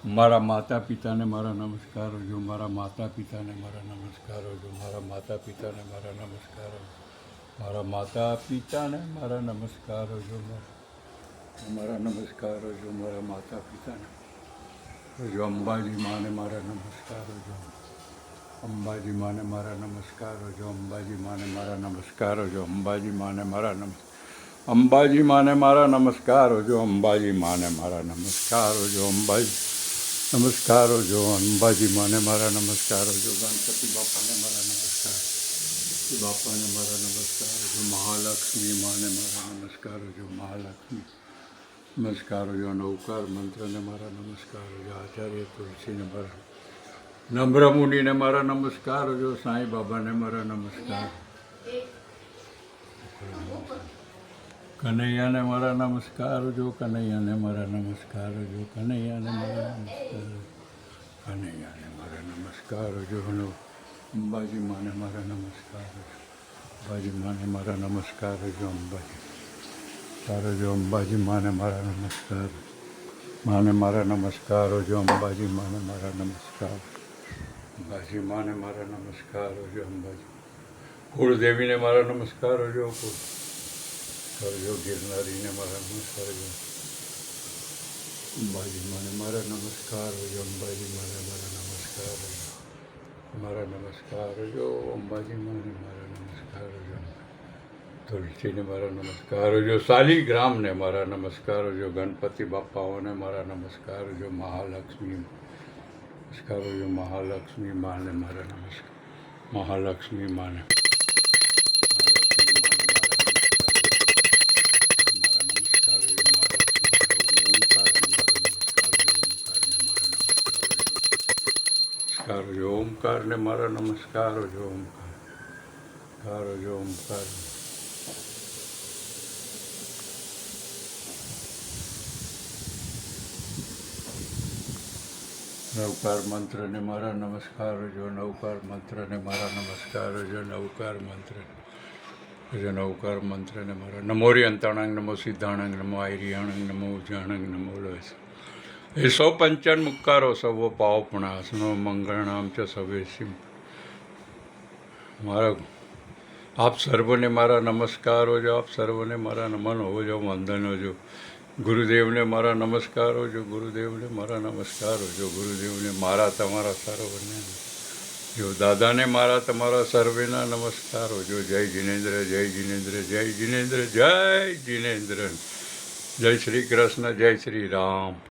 મારા માતા પિતાને મારા નમસ્કારો જો, મારા માતા પિતાને મારા નમસ્કારો જો, મારા માતા પિતાને મારા નમસ્કારો, મારા માતા પિતાને મારા નમસ્કારો જો, મારા નમસ્કારો જો, મારા માતા પિતાને જો, અંબાજી માને મારા નમસ્કારો જો, અંબાજી માને મારા નમસ્કારો જો, અંબાજી માને મારા નમસ્કારો જો, અંબાજી માને મારા અંબાજી માને મારા નમસ્કારો જો, અંબાજી માને મારા નમસ્કારો જો, અંબાજી નમસ્કારો જો, અંબાજી માને મારા નમસ્કારો જો, ગણપતિ બાપાને મારા નમસ્કાર, બાપાને મારા નમસ્કારો જો, મહાલક્ષ્મી માને મારા નમસ્કારો જો, મહાલક્ષ્મી નમસ્કારો જો, નૌકાર મંત્રને મારા નમસ્કારો જો, આચાર્ય તુલસીને મારા નમ્ર મુનિને મારા નમસ્કારો જો, સાંઈ બાબાને મારા નમસ્કાર, કનૈયાને મારા નમસ્કારો જો, કનૈયાને મારા નમસ્કારો જો, કનૈયાને મારા નમસ્કારો, કનૈયાને મારા નમસ્કારો જો, અંબાજી માને મારા નમસ્કારો જો, અંબાજી માને મારા નમસ્કારો જો, અંબાજી સારો જો, અંબાજી માને મારા નમસ્કાર, માને મારા નમસ્કારો જો, અંબાજી માને મારા નમસ્કાર, અંબાજી માને મારા નમસ્કારો જો, અંબાજી કુળદેવીને મારા નમસ્કારો જો, કરજો ગિરનારીને મારા નમસ્કાર જો, અંબાજી માને મારા નમસ્કારો જો, અંબાજી માને મારા નમસ્કારો જો, મારા નમસ્કારો જો, અંબાજી માને મારા નમસ્કારો જો, તુલસીને મારા નમસ્કારો જો, શાલિગ્રામને મારા નમસ્કારો જો, ગણપતિ બાપાઓને મારા નમસ્કારો જો, મહાલક્ષ્મી નમસ્કારો જો, મહાલક્ષ્મી માને મારા નમસ્કાર, મહાલક્ષ્મી માને નમસ્કારો જો, ઓમકારને મારા નમસ્કારો જો, ઓમકાર જો, ઓમકાર નવકાર મંત્રને મારા નમસ્કારો જો, નવકાર મંત્રને મારા નમસ્કારો જો, નવકાર મંત્ર જો, નવકાર મંત્રને મારા નમોરી અંતાણંગ, નમો સિદ્ધાણંગ, નમો આયરિયાણંગ, નમો ઉજાણંગ, નમો લોસ એ સૌ પંચાન મુક્કારો સર્વો પાવ પુણાસનો મંગળનામ ચ સવેશી મારા આપ સર્વને મારા નમસ્કારો જો, આપ સર્વને મારા નમન હો જો, વંદનો જો, ગુરુદેવને મારા નમસ્કારો જો, ગુરુદેવને મારા નમસ્કારો જો, ગુરુદેવને મારા તમારા સર્વને જો, દાદાને મારા તમારા સર્વેના નમસ્કારો જો, જય જિનેન્દ્ર, જય જિનેન્દ્ર, જય જિનેન્દ્ર, જય જિનેન્દ્ર, જય શ્રી કૃષ્ણ, જય શ્રી રામ.